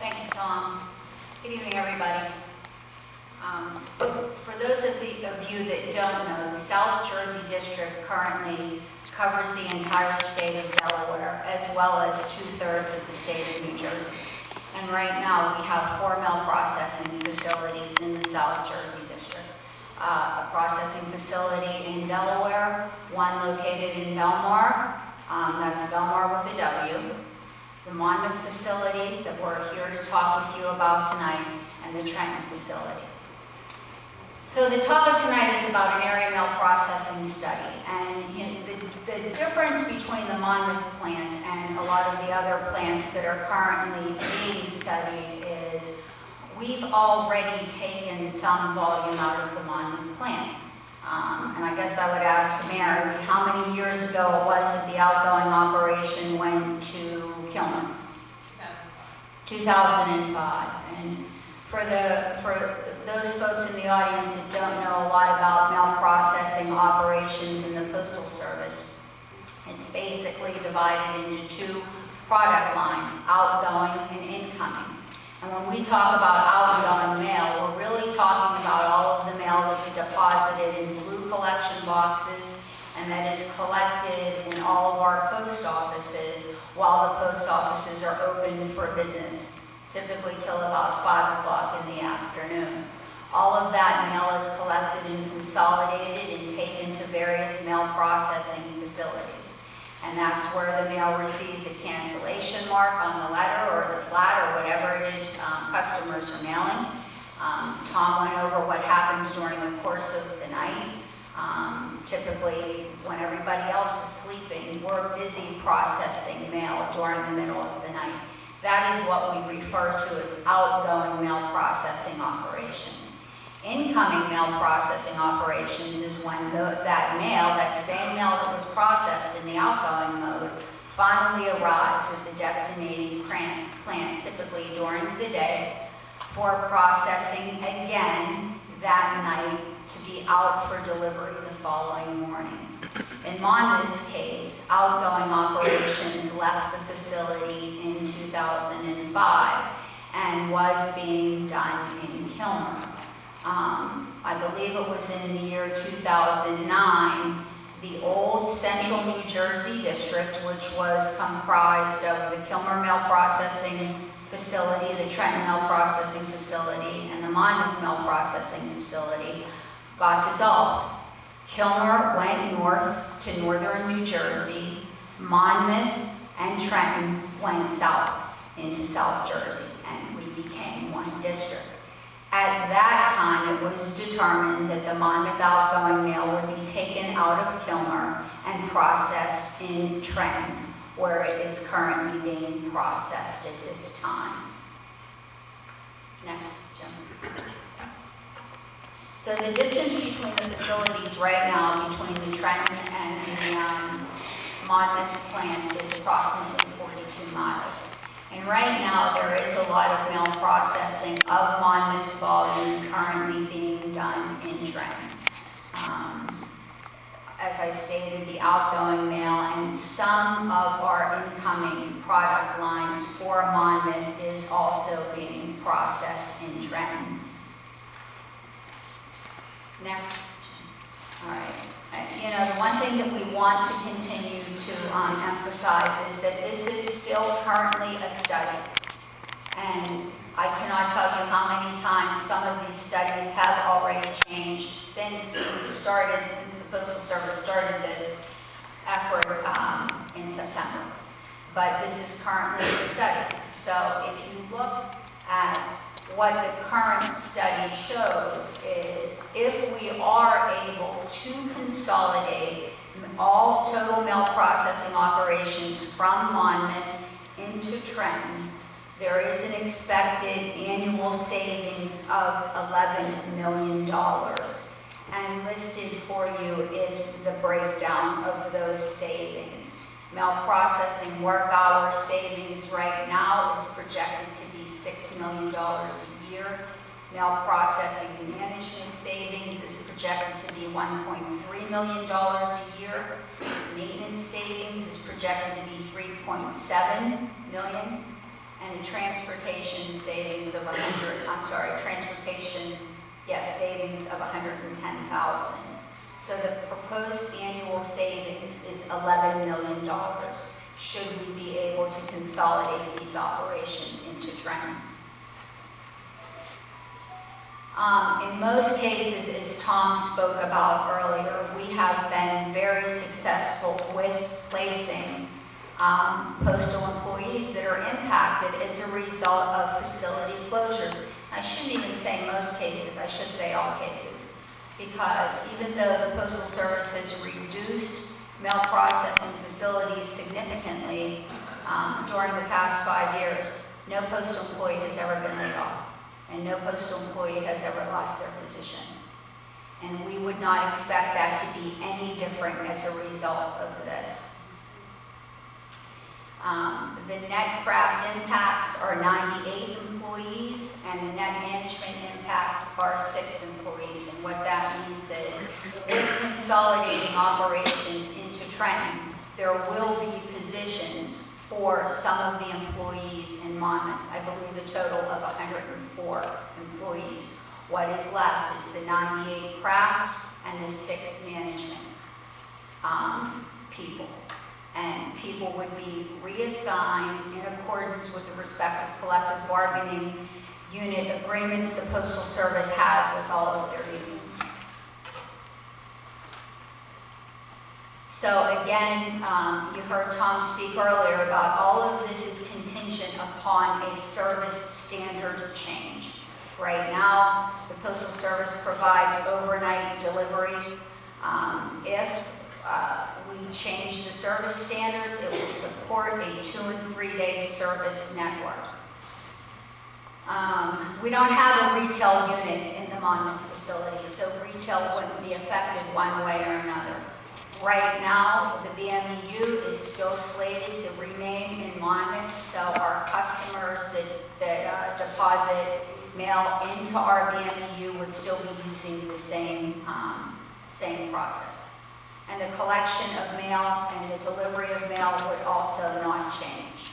Thank you, Tom. Good evening, everybody. For those of you that don't know, the South Jersey District currently covers the entire state of Delaware, as well as 2/3 of the state of New Jersey. And right now, we have 4 milk processing facilities in the South Jersey District. A processing facility in Delaware, one located in Belmar, that's Belmar with a W, the Monmouth facility that we're here to talk with you about tonight, and the Trenton facility. So the topic tonight is about an area milk processing study, and the difference between the Monmouth plant and a lot of the other plants that are currently being studied is we've already taken some volume out of the Monmouth plant. And I guess I would ask Mary how many years ago it was that the outgoing operation went to Kilmer? 2005. And for those folks in the audience that don't know a lot about milk processing operations in the Postal Service, it's basically divided into 2 product lines, outgoing and incoming. And when we talk about outgoing mail, we're really talking about all of the mail that's deposited in blue collection boxes and that is collected in all of our post offices while the post offices are open for business, typically till about 5 o'clock in the afternoon. All of that mail is collected and consolidated and taken to various mail processing facilities. And that's where the mail receives a cancellation mark on the letter or the flat or whatever it is customers are mailing. Tom went over what happens during the course of the night. Typically, when everybody else is sleeping, we're busy processing mail during the middle of the night. That is what we refer to as outgoing mail processing operations. Incoming mail processing operations is when that mail, that same mail that was processed in the outgoing mode, finally arrives at the destinating plant, typically during the day, for processing again that night to be out for delivery the following morning. In Monmouth's case, outgoing operations left the facility in 2005 and was being done in Kilmer. I believe it was in the year 2009, the old Central New Jersey District, which was comprised of the Kilmer Mail Processing Facility, the Trenton Mail Processing Facility, and the Monmouth Mail Processing Facility, got dissolved. Kilmer went north to northern New Jersey, Monmouth and Trenton went south into South Jersey, and we became one district. At that time, it was determined that the Monmouth outgoing mail would be taken out of Kilmer and processed in Trenton, where it is currently being processed at this time. Next, Jim. So the distance between the facilities right now, between the Trenton and the Monmouth plant, is approximately 42 miles. And right now, there is a lot of mail processing of Monmouth's volume currently being done in Trenton. As I stated, the outgoing mail and some of our incoming product lines for Monmouth is also being processed in Trenton. Next. All right. The one thing that we want to continue to emphasize is that this is still currently a study. And I cannot tell you how many times some of these studies have already changed since the Postal Service started this effort in September. But this is currently a study. So if you look at what the current study shows is if we are able to consolidate all total mail processing operations from Monmouth into Trenton, there is an expected annual savings of $11 million. And listed for you is the breakdown of those savings. Mail processing work hour savings right now is projected to be $6 million a year. Mail processing management savings is projected to be $1.3 million a year. Maintenance savings is projected to be $3.7 million. and a transportation savings of savings of 110,000. So the proposed annual savings is $11 million, should we be able to consolidate these operations into Trenton. In most cases, as Tom spoke about earlier, we have been very successful with placing postal employees that are impacted as a result of facility closures. I shouldn't even say most cases, I should say all cases, because even though the Postal Service has reduced mail processing facilities significantly during the past 5 years, no postal employee has ever been laid off, and no postal employee has ever lost their position. And we would not expect that to be any different as a result of this. The net craft impacts are 98 employees, and the net management impacts are 6 employees. And what that means is, with consolidating operations into Trenton, there will be positions for some of the employees in Monmouth. I believe a total of 104 employees. What is left is the 98 craft and the 6 management people. And people would be reassigned in accordance with the respective collective bargaining unit agreements the Postal Service has with all of their unions. So again, you heard Tom speak earlier about all of this is contingent upon a service standard change. Right now, the Postal Service provides overnight delivery. If we change the service standards, it will support a 2- and 3-day service network. We don't have a retail unit in the Monmouth facility, so retail wouldn't be affected one way or another. Right now, the BMEU is still slated to remain in Monmouth, so our customers that deposit mail into our BMEU would still be using the same process. And the collection of mail and the delivery of mail would also not change.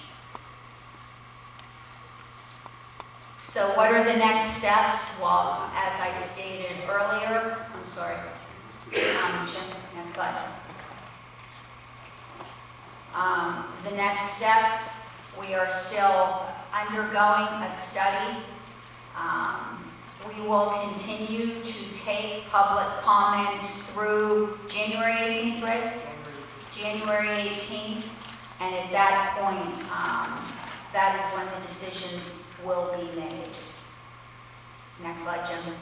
So what are the next steps? Well, as I stated earlier, I'm sorry, Jim, next slide. The next steps, we are still undergoing a study. We will continue to take public comments through January 18th, right? January 18th, and at that point, that is when the decisions will be made. Next slide, Jim.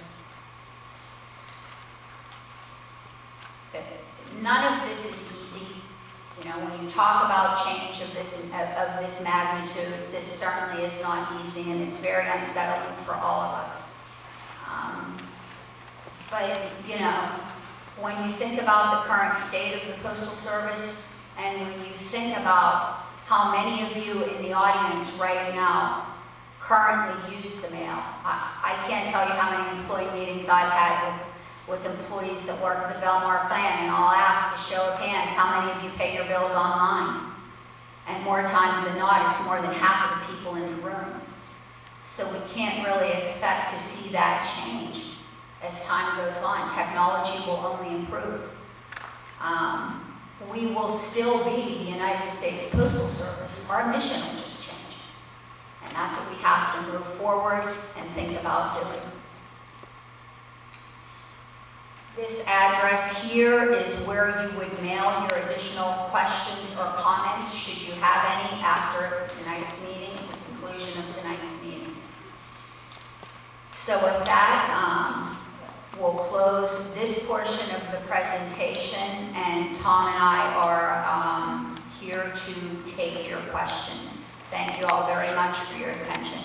None of this is easy. You know, when you talk about change of this magnitude, this certainly is not easy, and it's very unsettling for all of us. But, you know, when you think about the current state of the Postal Service, and when you think about how many of you in the audience right now currently use the mail, I can't tell you how many employee meetings I've had with employees that work at the Belmar plant, and I'll ask a show of hands, how many of you pay your bills online? And more times than not, it's more than half of the people in the room. So we can't really expect to see that change as time goes on. Technology will only improve. We will still be the United States Postal Service. Our mission will just change. And that's what we have to move forward and think about doing. This address here is where you would mail your additional questions or comments, should you have any, after tonight's meeting, at the conclusion of tonight's meeting. So with that, we'll close this portion of the presentation, and Tom and I are here to take your questions. Thank you all very much for your attention.